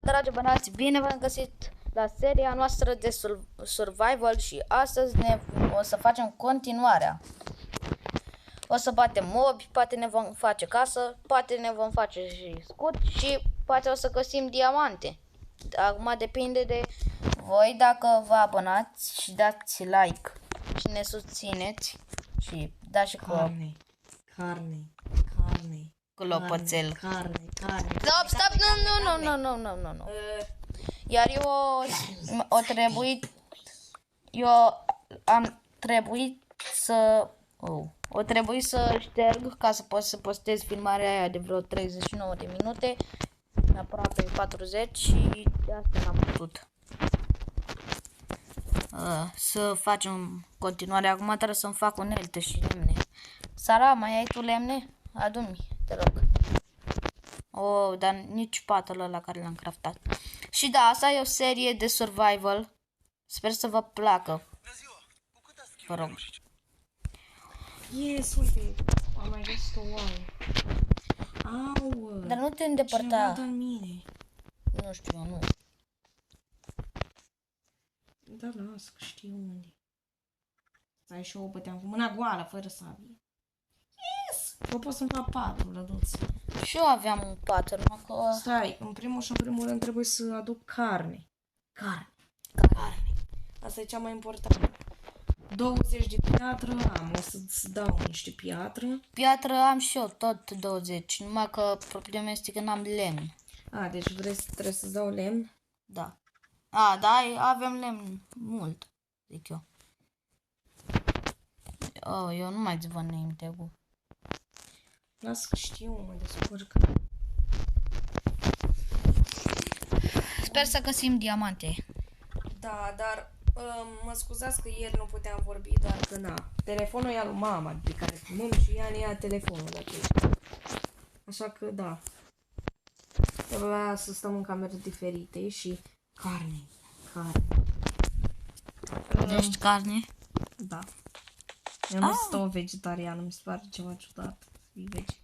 Dragi bănați, bine v-am găsit la seria noastră de survival și astăzi o să facem continuarea. O să batem mobi, poate ne vom face casă, poate ne vom face și scut și poate o să găsim diamante. Acum depinde de voi dacă vă abonați și dați like și ne susțineți și dați și Carne. clopoțel. Carne. Stop, nu. Iar am trebuit să șterg ca să pot să postez filmarea aia de vreo 39 de minute, aproape 40 și de asta n-am putut. Să facem continuare. Acum trebuie să-mi fac unelte și lemne. Sara, mai ai tu lemne? Adu-mi, te rog. Oh, dar nici patul ăla care l-am craftat. Și da, asta e o serie de survival. Sper să vă placă. Vă rog. Yes, uite, am mai găsit o oaie. Au! Dar nu te îndepărta. Cineva dă în mine. Nu știu, nu. Da, lasă că știu unde. Stai și eu băteam cu mâna goală, fără sabie. Yes! Eu pot să-mi fac patul, Răduț. Și eu aveam un pat, numai că... Stai, în primul rând trebuie să aduc carne. Carne. Asta e cea mai importantă. 20 de piatră am, o să-ți dau niște piatră. Piatră am și eu, tot 20, numai că problema este că n-am lemn. A, deci trebuie să-ți dau lemn? Da. A, da, avem lemn mult, zic eu. Oh, eu nu mai văd name tag-ul. Lasă că știu, mă descurc. Sper să găsim diamante. Da, dar mă scuzați că ieri nu puteam vorbi, doar că na. Telefonul e al lui mama, de care filmăm și ea ne ia telefonul de atunci. Așa că da. Trebuia să stăm în camere diferite și carne. Ești carne? Da. Eu nu sunt o vegetariană, mi se pare ceva ciudat să fii vegi.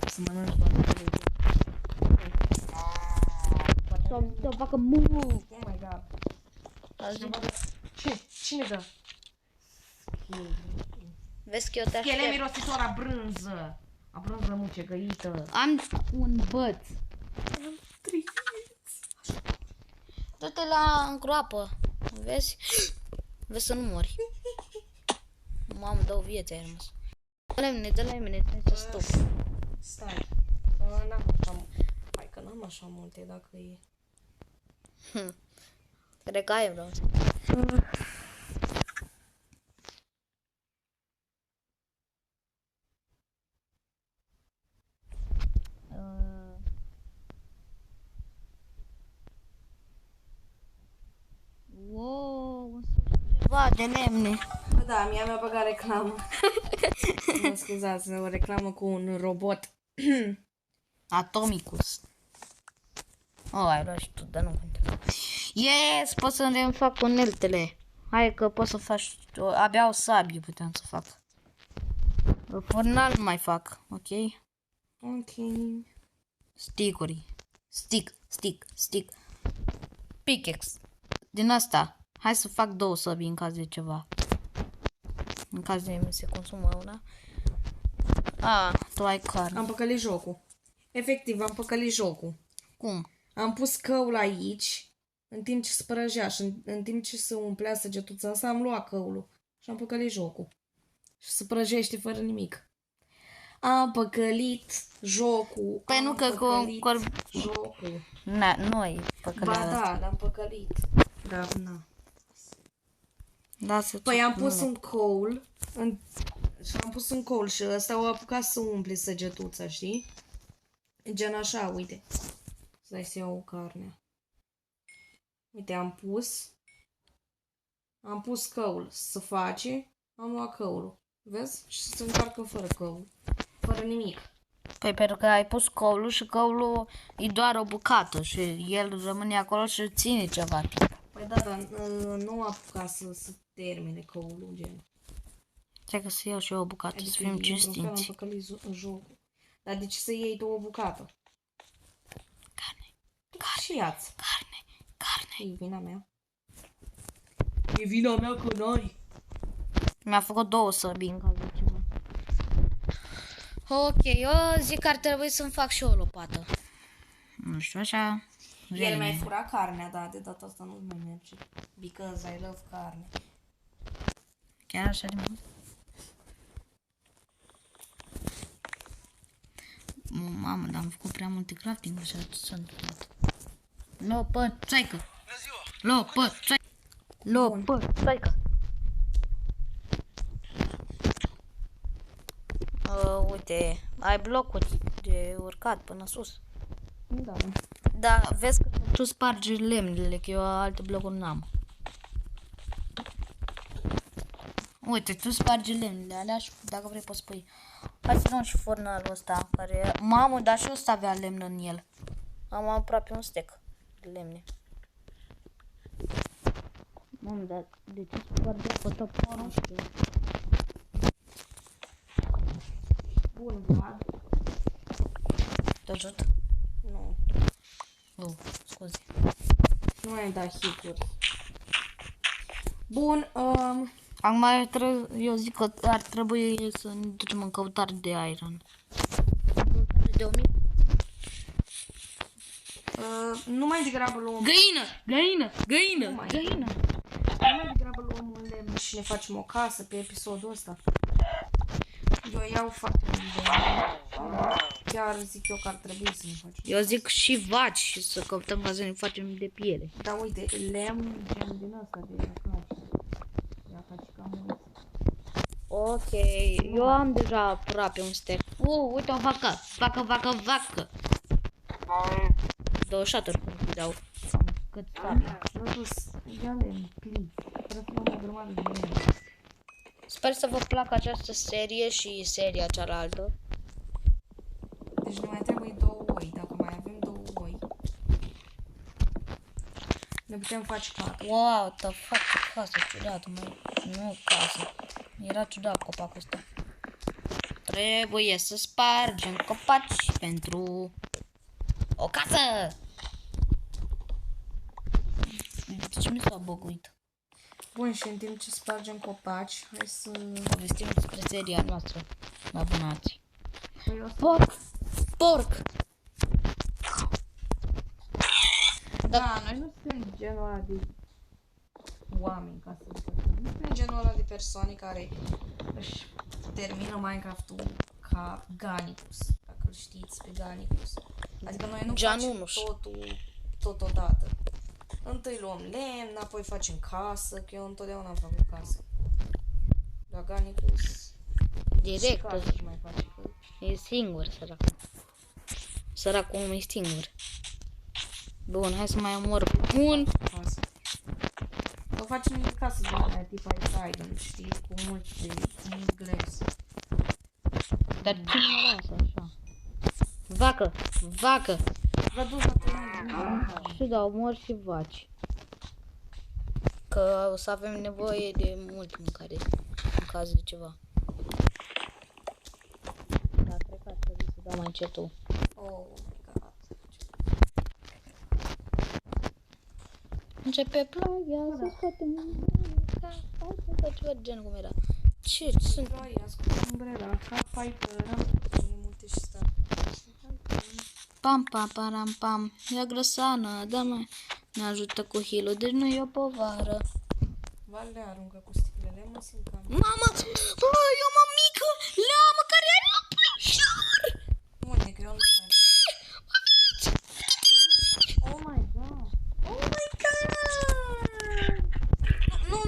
Să mănânci doar vege. Să facă mu. Oh my god. Ce? Cine dă? Vezi că eu te Schele aștept. mirositor a brânză. A brânză mucegăită. Am un băț. Am trăit. Du-te la groapă. Vezi? Vezi să nu mori. Mamă, 2 vieți ai rămas. Dă lemne, să stop. Stai. N-am așa... Hai că n-am așa multe dacă e... Cred că ai vreau. Wow, ceva de lemne. Da, mi-a băgat reclamă. Mă scuzați, o reclamă cu un robot. Atomicus. Ai luat și tu, dar nu contează. Yes, pot să-mi fac uneltele. Hai că pot să faci, abia o sabie puteam să fac. Furnal nu mai fac, ok? Ok. Stick-uri. Stick. Pickaxe. Din asta. Hai să fac 2 săbii în caz de ceva. În caz de mi se consumă una. Tu ai carne. Am păcălit jocul. Efectiv, am păcălit jocul. Cum? Am pus căul aici, în timp ce se prăjea și în timp ce se umplea săgetuța asta, am luat căulul și am păcălit jocul. Și se prăjește fără nimic. Am păcălit jocul. Păi nu că jocul. Nu e păcălit. Ba da, l-am păcălit. Da, na. Păi am pus un coal și am pus un coal și ăsta o apucat să umple săgetuța, știi? Gen așa, uite. Stai să iau carnea. Uite, am pus căul să face, am luat căulul. Vezi? Și se încarcă fără căul. Fără nimic. Păi pentru că ai pus căulul și căulul e doar o bucată și el rămâne acolo și ține ceva timp. Păi da, dar nu a apucat să termine căulul, gen. Trebuie să iau și eu o bucată, adică să fim cinstiți. Am păcălit jocul. Dar de ce să iei tu o bucată? Carne. Și ia-ți. Carne. E vina mea. E vina mea că n-ai. Mi-a făcut 2 săbi în caz de ceva. Ok, eu zic că ar trebui să-mi fac și o lopată. Nu știu, așa... El mi-a furat carnea, dar de data asta nu mai merge. Because I love carne. Chiar așa de mult? Mamă, dar am făcut prea multe crafting, așa s-a întâmplat. Lopățaică! Lopățaică! Lopățaică! Uite, ai blocuri de urcat până sus. Da. Da, vezi că tu spargi lemnele, că eu alte blocuri n-am. Uite, tu spargi lemnele alea și dacă vrei poți pui. Hai să luăm și furnalul ăsta care... Mamă, dar și ăsta avea lemn în el. Am aproape un stack de lemne. Mamă, dar de ce spargi cu toporul? Bun, Vlad. Te ajut? Nu. Oh, scuze. Nu mai da hituri. Bun, Acum eu zic că ar trebui să ne ducem în căutare de iron. De 1000. nu mai degrabă luăm... Găină! Nu mai degrabă luăm un lemn și ne facem o casă pe episodul ăsta. Eu iau foarte mult de lemn. Chiar zic eu că ar trebui să ne facem. Eu zic și vaci și să căutăm ca să ne facem de piele. Da, uite, lemn gen din ăsta de acaci. De acaci cam mult. Ok, eu am deja aproape un stack. Uite o vacă! Vacă! 2 shot-uri cum îi dau. Cât sabia. Lotus, ia lemn, please. Trebuie să luăm o grămadă de lemn. Sper să vă placă această serie și seria cealaltă. Deci ne mai trebuie 2 oi. Dacă mai avem 2 oi, ne putem face casă. Wow, the fuck, ce casă ciudată, mă. Nu casă. Era ciudat copacul ăsta. Trebuie să spargem copaci pentru o casă. De ce mi s-a băguit? Bun, și în timp ce spargem copaci, hai să... Povestim despre seria noastră. Abonați. Păi o să... Porc! Da, noi nu suntem genul ăla de oameni, ca să zic așa. Nu suntem genul ăla de persoane care își termină Minecraft-ul ca Ganicus, dacă îl știți pe Ganicus. Adică noi nu Gianunuș. facem totul totodată. Întâi luăm lemn, apoi facem casă, că eu întotdeauna am făcut casă. Dar Ganicus... Direct. Casă își mai face, că... E singur, săracul. Săracul om e singur. Bun, hai să mai omor un. Casă. O facem în casă din aia, tip Island, știi, cu mult gleus. Dar cine mă lasă așa? Vacă! Vă duc la tăian. Și da, omor și vaci. Că o să avem nevoie de mult mâncare în caz de ceva. Da, cred că ar trebui să dau mai încetul. Oh my god. Începe ploaia, să scoatem mâncare. Hai să fac ceva de gen cum era. Ce sunt? Gloria, ascult umbrela, ca Piper, am multe și stat. Pam, pam, param, pam. Ia grăsană, da mai. Ne ajută cu heal-ul, deci nu e o povară. Vale aruncă cu sticlele, mă simt cam... Mama, eu mă mică lamă care are o pășor. Unde, că eu nu mai văd. Oh my god. Oh my god. Nu,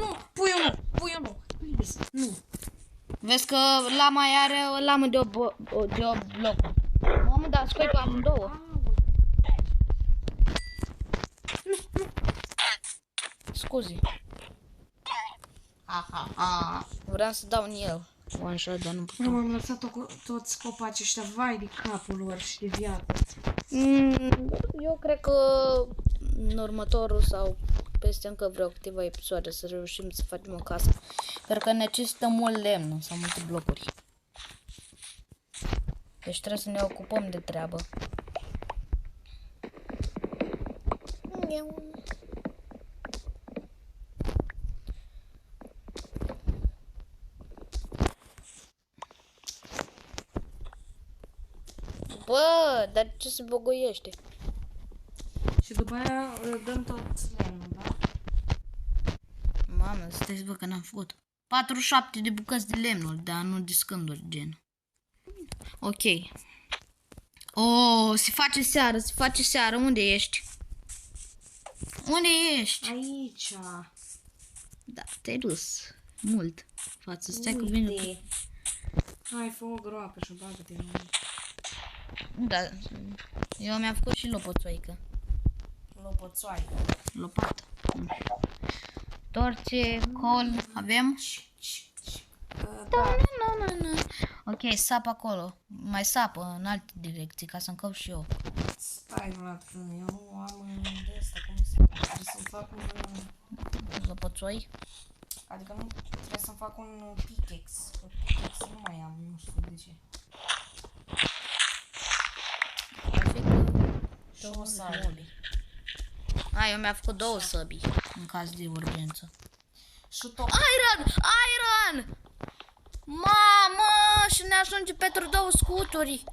puiul nu. Please, nu. Vezi că lama are o lamă de o bloc. Mamă, dar scoi pe amândouă. Scuze. Vreau să dau în el. One shot, dar nu Nu putem. m-am lăsat toți copacii ăștia, vai de capul lor și de viață. Eu cred că în următorul sau peste încă vreo câteva episoade să reușim să facem o casă. Pentru că necesită mult lemn sau multe blocuri. Deci trebuie să ne ocupăm de treabă. Bă, dar ce se băgoiește? Și după aia dăm tot lemnul, da? Mamă, stai bă că n-am făcut. 47 de bucăți de lemnuri, dar nu de scânduri, gen. Ok. Oh, se face seară, se face seară. Unde ești? Unde ești? Aici. Da, te-ai dus mult față. Stai că vine. Uite. Hai, fă o groapă și bagă-te în ea. Da, eu mi-am făcut și lopoțoică. Lopoțoaică. Lopată. Torțe, col, avem? Da. Na. Ok, sapă acolo. Mai sapă în alte direcții ca să-mi caut și eu. Stai, Vlad, că eu nu am de asta, cum se face. Trebuie să-mi fac un... Lopoțoi. Adică nu, trebuie să-mi fac un pickaxe. Pickaxe nu mai am, nu știu de ce. Și o sabie. A, eu mi-am făcut 2 săbii în caz de urgență. Și tot. Iron! Mamă, și ne ajunge pentru 2 scuturi.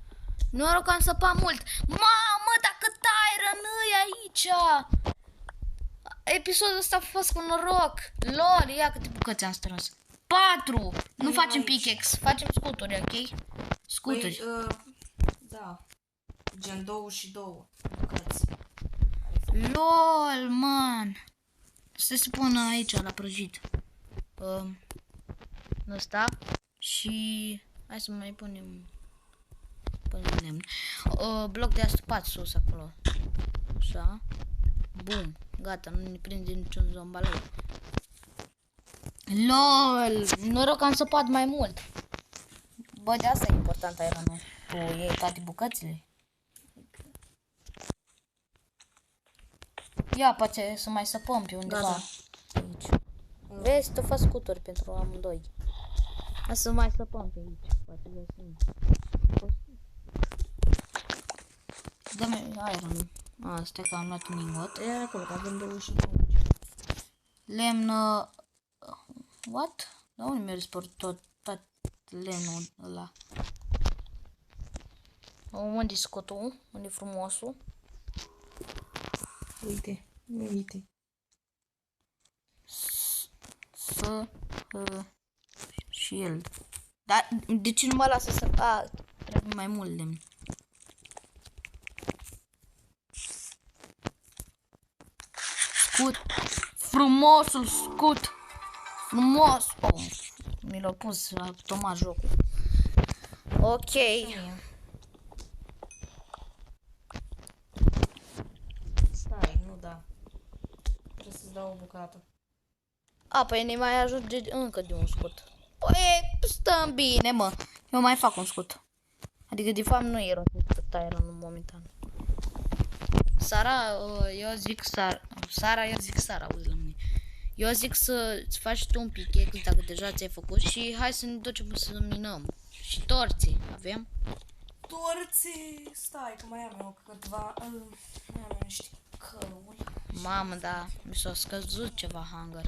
Noroc că am săpat mult. Mamă, dar cât iron e aici. Episodul ăsta a fost cu noroc. Lol, ia câte bucăți am strâns. 4. Nu facem pickaxe, facem scuturi, ok? Scuturi. Păi, da. Gen 22 bucăți. LOL, man. Se pun aici la prăjit. Ăsta. Și hai să mai punem lemn. Bloc de astupat sus acolo. Așa. Bum. Gata, nu ne prinde niciun zombalou. LOL. Noroc că am săpat mai mult. Bă, de asta e important ironul. Tu iei toate bucățile. Ia, poate să mai săpăm pe undeva. Gata. Aici. Vezi, tu faci scuturi pentru amândoi. Hai să mai săpăm pe aici. Poate găsim. Dă-mi ironul. Stai că am luat un ingot. E acolo, că avem 22. Lemn... What? Da unde mi-a dispărut tot lemnul ăla? Unde-i scotul? Unde-i frumosul? Uite. Și el. Dar de ce nu mă lasă să... trebuie mai mult lemn. Scut. Frumosul scut. Frumos. Oh, mi l-a pus automat jocul. Ok. Stai, nu da. Trebuie să-ți dau o bucată. Păi ne mai ajunge încă de un scut. Păi, stăm bine, mă. Eu mai fac un scut. Adică, de fapt, nu e rotit cât iron momentan. Sara, eu zic Sara, auzi la mine. Eu zic să-ți faci tu un pickaxe dacă deja ți-ai făcut și hai să ne ducem să minăm. Și torții, avem? Torțe! Stai, că mai am eu câteva... Mai am niște căluri. Mamă, da, mi s-a scăzut ceva hunger.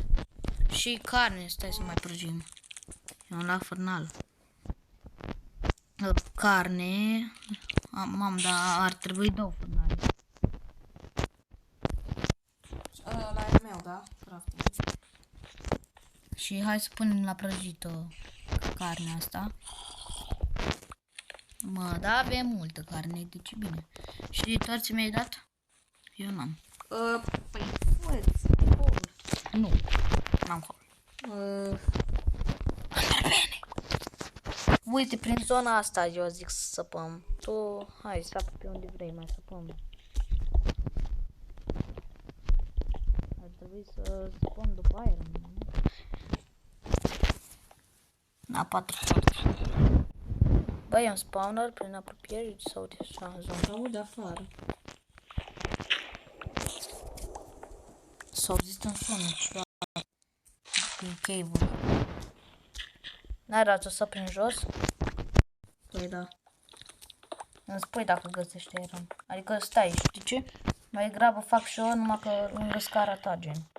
Și carne, stai să mai prăjim. Eu la fârnal. Carne... Mamă, dar ar trebui 2 fârnale. Ăla e meu, da? Crafting. Și hai să punem la prăjită carnea asta. Mă, da, avem multă carne, deci bine. Și torții mi-ai dat? Eu n-am. Păi, fă-ți, ai cover. Nu, n-am cover. Bine. Uite, prin zona asta eu zic să săpăm. Tu, hai, sapă pe unde vrei, mai săpăm. Ar trebui să săpăm după aer. La 4 torți. Băi, e un spawner prin apropiere sau de așa în zonă? Aud afară. S-au zis un son ceva din cave-ul. N-ai rață să prin jos? Păi da. Îmi spui dacă găsești iron. Adică stai, știi ce? Mai grabă fac și eu, numai că lângă scara ta, gen.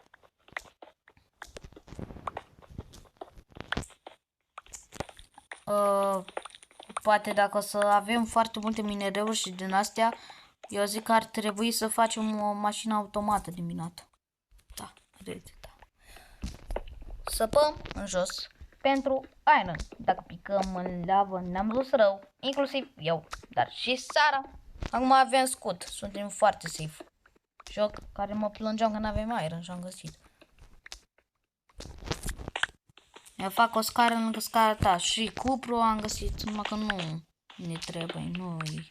Poate dacă o să avem foarte multe minereuri și din astea, eu zic că ar trebui să facem o mașină automată de minat. Da, da. Săpăm în jos pentru iron. Dacă picăm în lavă, ne-am dus rău, inclusiv eu, dar și Sara. Acum avem scut, suntem foarte safe. Joc care mă plângeam că n-avem iron și am găsit. Eu fac o scară lângă scara ta și cupru am găsit, numai că nu ne trebuie, nu e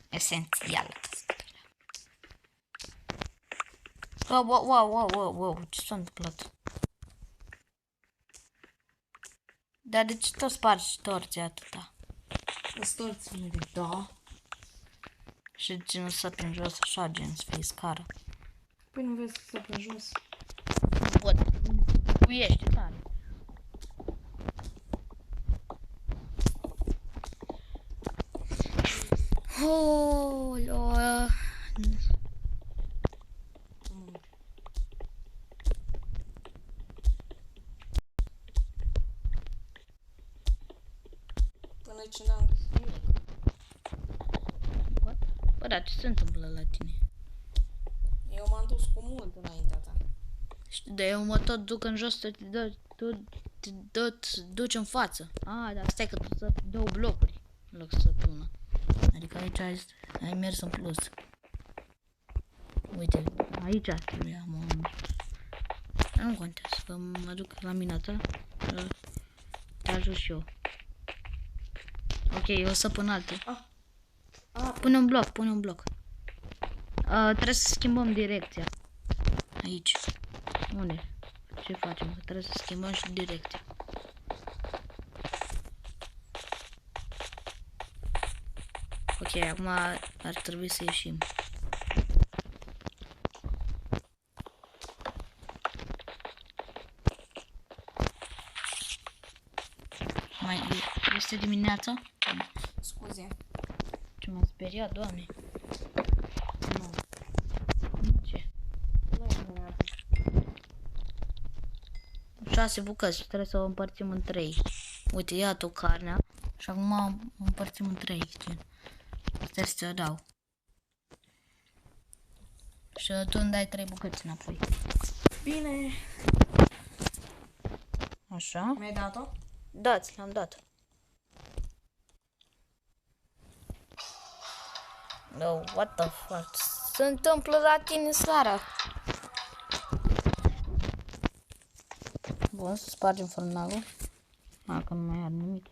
esențial. Wow, ce s-a întâmplat? Dar de ce tot spargi torții atâta? Storți unde? Da. Și de ce nu stă prin jos așa, gen, să fie scară? Păi nu vezi că stă pe jos? Bun, tu ești tare. Până ce n-am găsit nimic. Bă, dar ce se întâmplă la tine? Eu m-am dus cu mult înaintea ta. Știu, dar eu mă tot duc în jos să te duci în față. Dar stai că tu să două blocuri în loc să pună. Adică aici ai mers în plus. Uite, aici trebuia dar nu contează, că mă duc la mina ta, te ajut și eu. Ok, o să pun altul. Pune un bloc. Trebuie să schimbăm direcția. Aici. Unde? Ce facem? Că trebuie să schimbăm și direcția. Ok, acum ar trebui să ieșim. Este dimineața? Scuze. Ce m-a speriat, Doamne. Nu. Ce? Nu e dimineața. 6 bucăți, trebuie să o împărțim în 3. Uite, ia tu carnea și acum o împărțim în 3. Trebuie să ți-o dau. Și tu îmi dai 3 bucăți înapoi. Bine. Așa. Mi-ai dat-o? Da, ți l-am dat. No, what the fuck? Se întâmplă la tine, Sara? Bun, să spargem fărnalul. Că nu mai are nimic.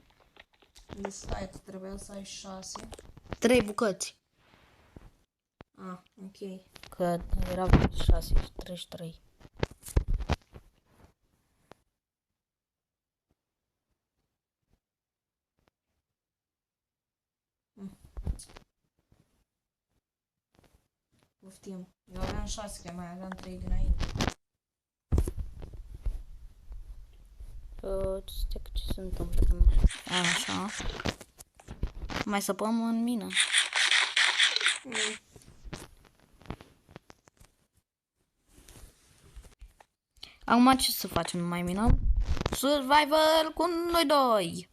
Deci stai că trebuia să ai 6. 3 bucăți. Ok. Că erau 6 și 33. Poftim. Eu aveam 6, că mai aveam 3 dinainte. Stai că ce se întâmplă când mai... Așa. Mai săpăm în mină. Acum ce să facem? Mai minăm? Survival cu noi doi!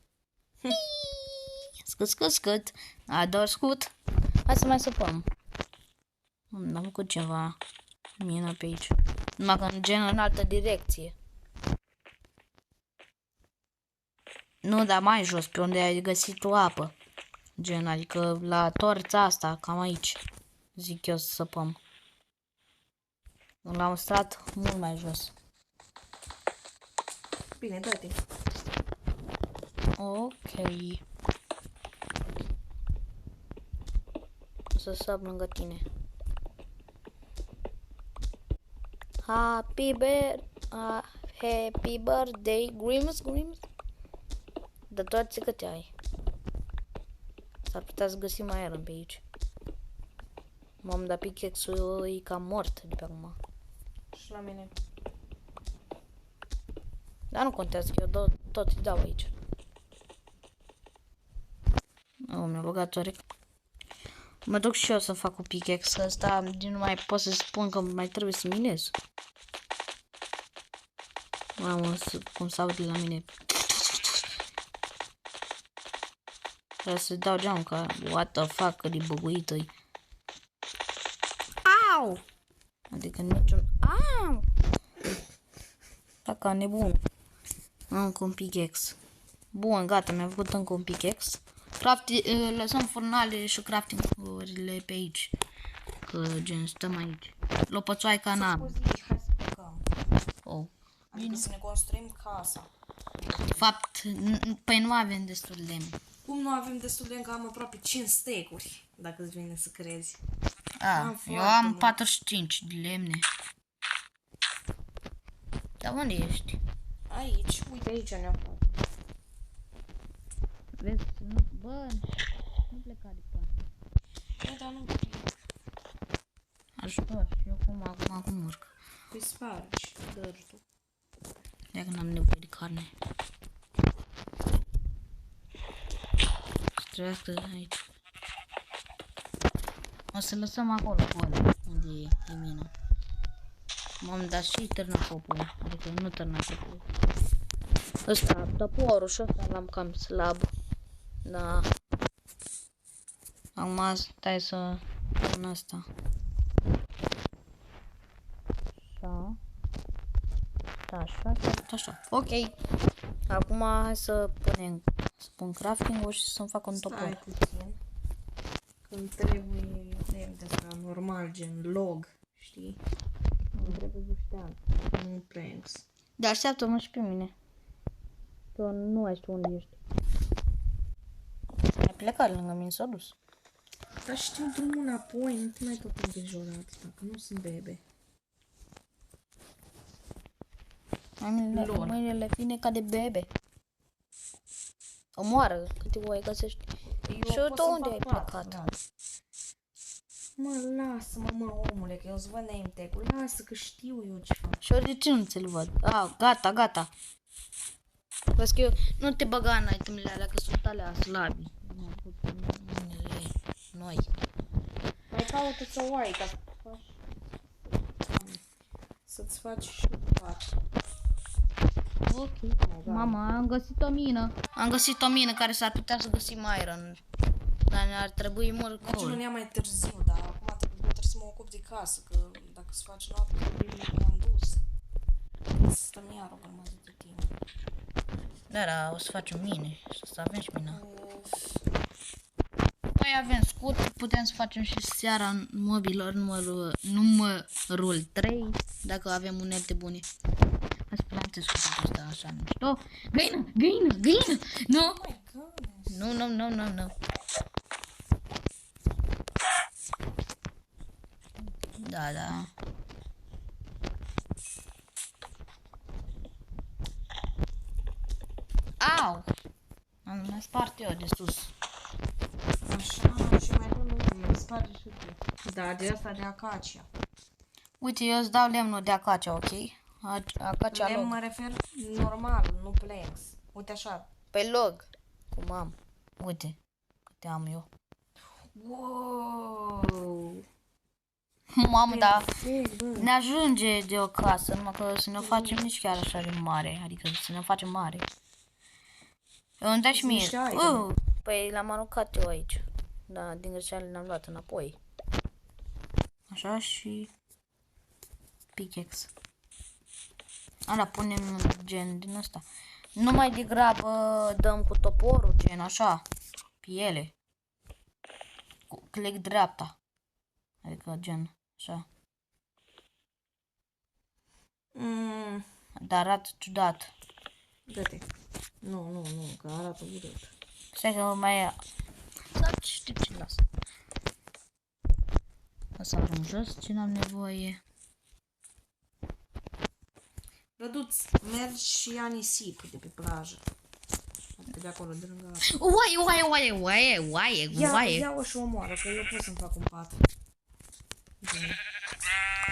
Scât. A doar scut. Hai să mai săpăm. Am făcut ceva mină pe aici. Numai că în gen în altă direcție. Nu, dar mai jos, pe unde ai găsit tu apă. Gen, adică la torța asta, cam aici. Zic eu să săpăm. La un strat mult mai jos. Bine, dă-te. Ok. O să sap lângă tine. Happy birthday, Grims. Dar toate câte ai? S-ar putea să găsim mai iron pe aici. M-am dat pickaxe-ul e cam mort de pe acum. Și la mine. Dar nu contează că eu tot îi dau aici. Mi-a băgat oare. Mă duc și eu să fac un pickaxe, că ăsta nu mai pot să spun că mai trebuie să minez. Mamă, cum s-au de la mine. Trebuie să dau geam că what the fuck, cât de băguită-i. Au! Adică niciun... Au! Dacă nebun. Încă un pickaxe. Bun, gata, mi-am făcut încă un pickaxe. Lăsăm furnale și crafting-urile pe aici. Că gen stăm aici. Lopățoaica n-am. Hai să plecăm. Oh. Adică să ne construim casa. De fapt, păi nu avem destul de lemn. Cum nu avem destul de încă am aproape 5 steak-uri, dacă îți vine să crezi. Eu am 45 de lemne. Dar unde ești? Aici, uite aici ne aflăm. Vezi? Bă, nu pleca departe. Bă, dar nu plec. Ajutor, eu acum urc. Păi spargi dărtul. Ia că n-am nevoie de carne. Să aici. O să lăsăm acolo, unde e mina. M-am dat și târnacopul, adică nu târnacopul. Ăsta, toporul și ăsta l-am cam slab. Da. Acum stai să pun asta. Așa. Așa. Ok. Acum hai să pun crafting-ul și să-mi fac un topor. Stai puțin. Când trebuie lemn de asta normal, gen log, știi? Nu trebuie buștean, nu planks. Dar așteaptă-mă și pe mine. Că nu mai știu unde ești. Ai plecat lângă mine, s-a dus. Dar știu drumul înapoi, nu te mai tot îngrijorat, dacă nu sunt bebe. Mâinile fine ca de bebe. Omoară câte oi găsești. Și tu unde ai plecat? Da. Mă, lasă-mă, omule, că eu îți văd name tag-ul. Lasă că știu eu ce fac. Și ori de ce nu ți-l văd? Gata. Vezi că eu nu te băga în itemele alea, că sunt alea slabi. Mâinile noi. Mai caută-ți o oaie ca să-ți faci și pat. Ok. Mama, am găsit o mină. Am găsit o mină care s-ar putea să găsim iron. Dar ne-ar trebui mult Deci coal. nu ne-am mai târziu, dar acum trebuie să mă ocup de casă, că dacă se face noapte, mi-am dus. Stăm iar o grămadă de timp. Da, o să facem mine și să avem și mina. Noi avem scut, putem să facem și seara mobilor numărul 3, dacă avem unelte bune. Hai să plantez scutul ăsta așa mișto. Găină! Nu! Nu. Da. Au! Am spart eu de sus. Așa, și mai dăm unul, sparge și tu. Da, de asta de acacia. Uite, eu îți dau lemnul de acacia, ok? Acacia Lemn log. mă refer normal, nu planks. Uite așa. Pe log. Cum am. Uite, câte am eu. Wow! Mamă, da. Perfect, bă. Ne ajunge de o casă, numai că să ne o facem nici chiar așa de mare. Adică să ne o facem mare. Eu îmi dai și mie. Păi l-am aruncat eu aici. Da, din greșeală l-am luat înapoi. Așa și... pickaxe. Ala, punem gen din ăsta. Nu mai degrabă dăm cu toporul, gen așa. Piele. Cu click dreapta. Adică gen așa. Dar arată ciudat. Dă-te. Nu, că arată urât. Stai că mai... Să știu ce las. O să arunc jos ce n-am nevoie. Răduț, mergi și ia nisip de pe plajă. De acolo, de lângă asta. Oaie. Ia-o și omoară, că eu pot să-mi fac un pat.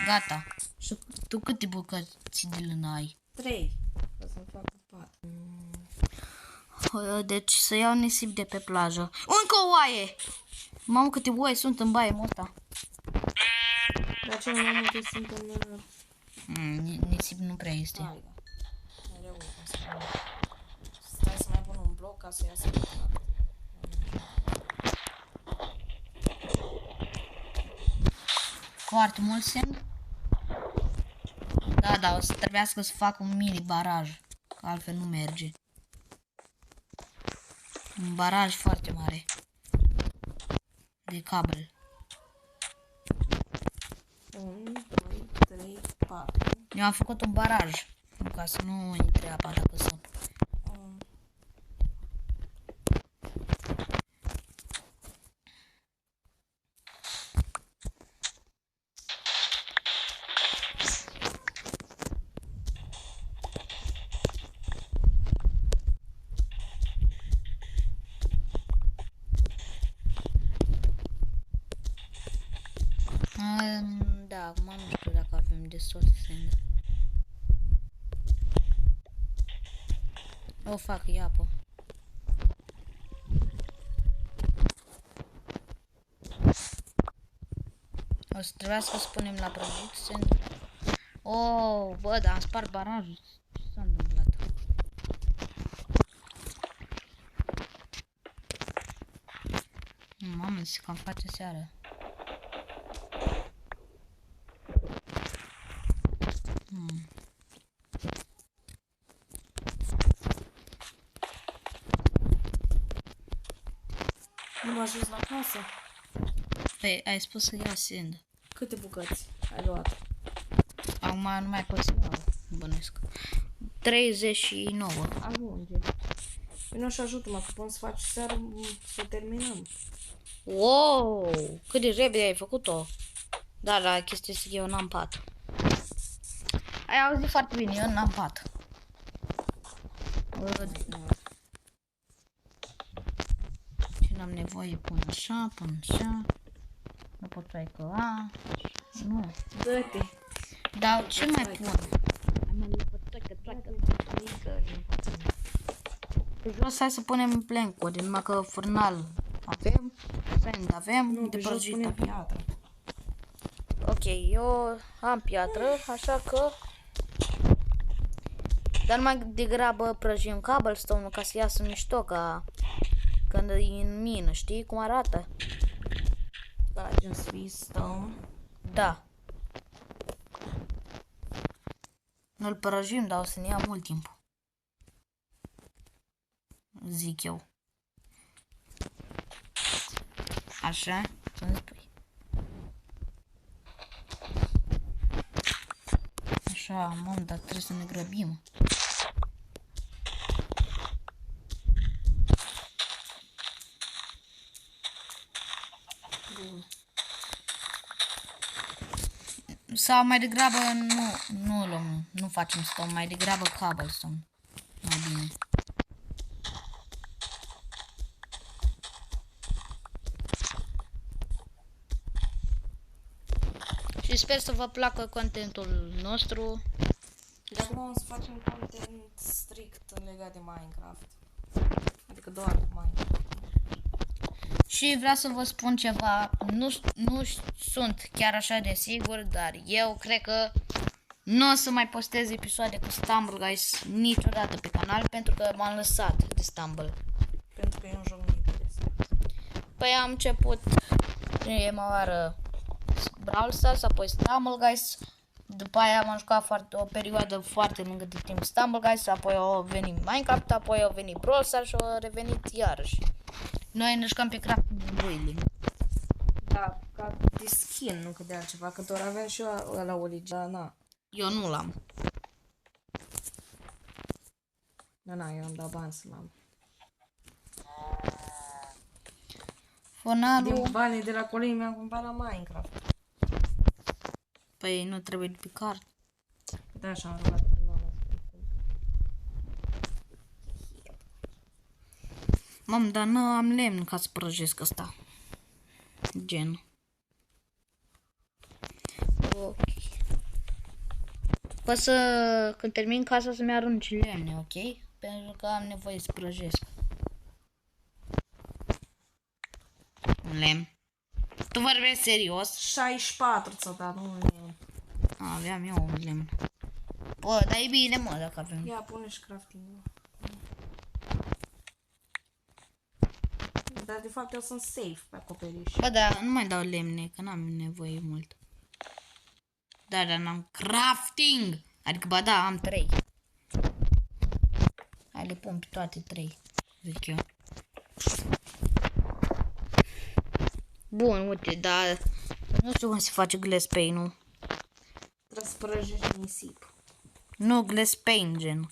Gata. Și tu câte bucăți de lână ai? 3. Ca să-mi fac un pat. Deci să iau nisip de pe plajă. Încă o oaie! Mamă, câte oi sunt în baie ăsta. Dar cel mai multe sunt în... Nisip nu prea este. Hai, da. Mereu o să pun. Stai să mai pun un bloc ca să iasă. Foarte mult semn. Da, o să trebuiască să fac un mini baraj, că altfel nu merge. Un baraj foarte mare de cabel. 1, 2, 3, 4. Eu am făcut un baraj, ca să nu intre apa dacă sunt. Da, acum nu știu dacă avem destul de sângă. O fac, e apă. O să trebuiască să punem la prăjit sângă. Oh, bă, dar am spart barajul. Ce s-a întâmplat? Mamă, se cam face seară. Nu m-a ajuns la casă. Păi, ai spus să ia sângă. Câte bucăți ai luat? Acum nu mai pot să iau, bănesc. 39. Ajunge. Vino și ajută-mă, că până să faci seară să terminăm. Wow, cât de repede ai făcut-o. Da, la chestia este că eu n-am pat. Ai auzit foarte bine, eu n-am pat. Ce n-am nevoie, pun așa. Nu pot să ai că a. Nu. Dă-te. Dar ce mai pun? Pe jos hai să punem plencuri, numai că furnal avem, sand avem, Nu, de pe jos prăjit punem avem. piatră. Ok, eu am piatră, așa că... Dar mai degrabă prăjim cobblestone ca să iasă mișto, ca când e în mină, știi cum arată? Da, gen Swiss stone. Da. Nu-l prăjim, dar o să ne ia mult timp. Zic eu. Așa, să-mi spui. Așa, mă, dar trebuie să ne grăbim. Bun. Sau mai degrabă nu luăm, nu facem stone, mai degrabă cobblestone. Mai bine. Și sper să vă placă contentul nostru. De acum o să facem content strict legat de Minecraft. Adică doar Minecraft. Și vreau să vă spun ceva, nu sunt chiar așa de sigur, dar eu cred că nu o să mai postez episoade cu Stumble Guys niciodată pe canal, pentru că m-am lăsat de Stumble. Pentru că e un joc neinteresant. Păi am început prima oară Brawl Stars, apoi Stumble Guys, după aia m-am jucat o perioadă foarte lungă de timp Stumble Guys, apoi au venit Minecraft, apoi au venit Brawl Stars și au revenit iarăși. Noi ne jucăm pe crafting building. Da, ca de skin, nu că de altceva, că doar aveam și eu ăla original, na. Eu nu l-am. Na, eu am dat bani să l-am. Fonarul... Din banii de la colegii mi-am cumpărat Minecraft. Păi nu trebuie de pe card. Da, așa am rugat pe mama. Mam, dar nu am lemn ca să prăjesc asta. Gen. Ok. Poți să, când termin casa, să-mi arunci lemne, ok? Pentru că am nevoie să prăjesc. Un lemn. Tu vorbești serios? 64 ți-o dat, nu un lemn. Aveam eu un lemn. Bă, dar e bine, mă, dacă avem. Ia, pune și crafting-ul. Dar de fapt eu sunt safe pe acoperiș. Bă, dar nu mai dau lemne, că n-am nevoie mult. Dar n-am crafting! Adică, ba da, am 3. Hai, le pun pe toate 3, zic eu. Bun, uite, dar nu știu cum se face glass pane-ul. Trebuie să prăjești nisip. Nu, glass pane, gen.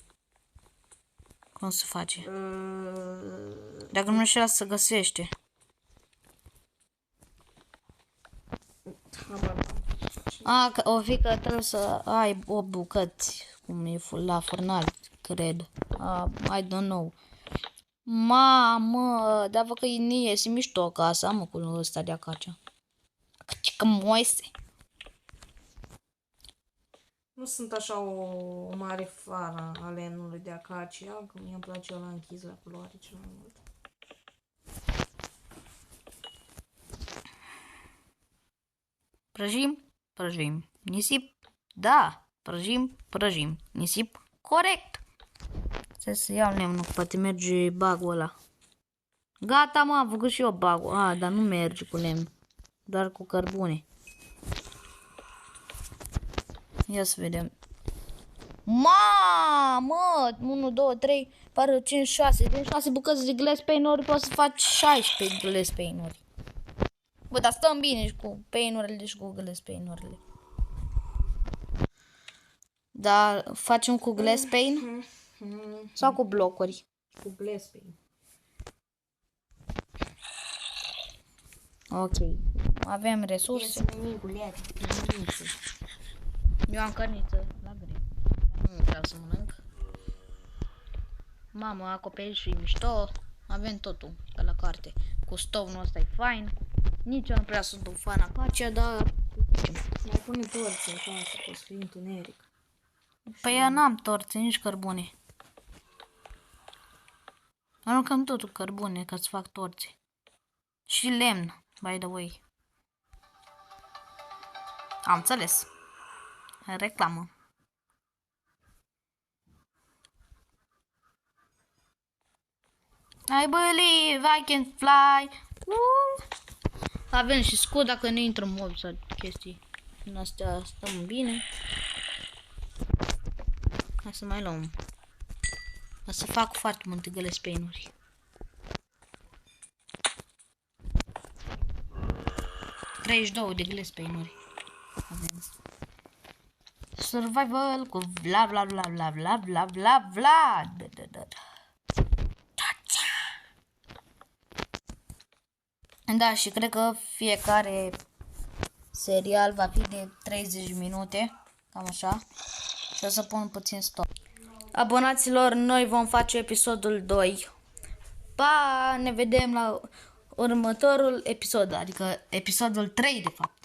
Cum se face? Dacă nu știu să găsește. O fi că trebuie să ai 8 bucăți, cum e la furnal, cred. I don't know. Mamă, dar văd că iese mișto casa, mă, cu ăsta de acacea. Că moise. Nu sunt așa o mare fană a lemnului de acacia, că mie îmi place ăla închis la culoare cel mai mult. Prăjim, prăjim. Nisip, da. Prăjim, prăjim. Nisip, corect. Stai să iau lemnul, poate merge bagul ăla. Gata, mă, am făcut și eu bagul. Dar nu merge cu lemn. Doar cu cărbune. Ia să vedem. Mamă, 1, 2, 3, 4, 5, 6. Din 6 bucăți de glass pane-uri poți să faci 16 glass pane-uri. Bă, dar stăm bine și cu pane-urile și cu glass pane-urile. Dar facem cu glass pane? Sau cu blocuri? Cu glass pane. Ok. Avem resurse. Eu am cărniță la greu. Nu vreau să mănânc. Mamă, acoperișul e mișto. Avem totul pe la carte. Cu stovnul ăsta e fain. Nici eu nu prea sunt un fan acacia, dar... Mai pune torțe în casă, că o să fie întuneric. Păi eu n-am torțe, nici cărbune. Aruncăm totul cărbune ca să fac torțe. Și lemn, by the way. Am înțeles. Reclamă. I believe I can fly. Avem și scut dacă ne intră mob sau chestii. În astea stăm bine. Hai să mai luăm. O să fac foarte multe glass pane-uri. – 32 de glass pane-uri. Avem. Survival cu bla bla bla bla bla bla bla bla. Da, și cred că fiecare serial va fi de 30 minute, cam așa. Și o să pun puțin stop. Abonaților, noi vom face episodul 2. Pa, ne vedem la următorul episod, adică episodul 3 de fapt.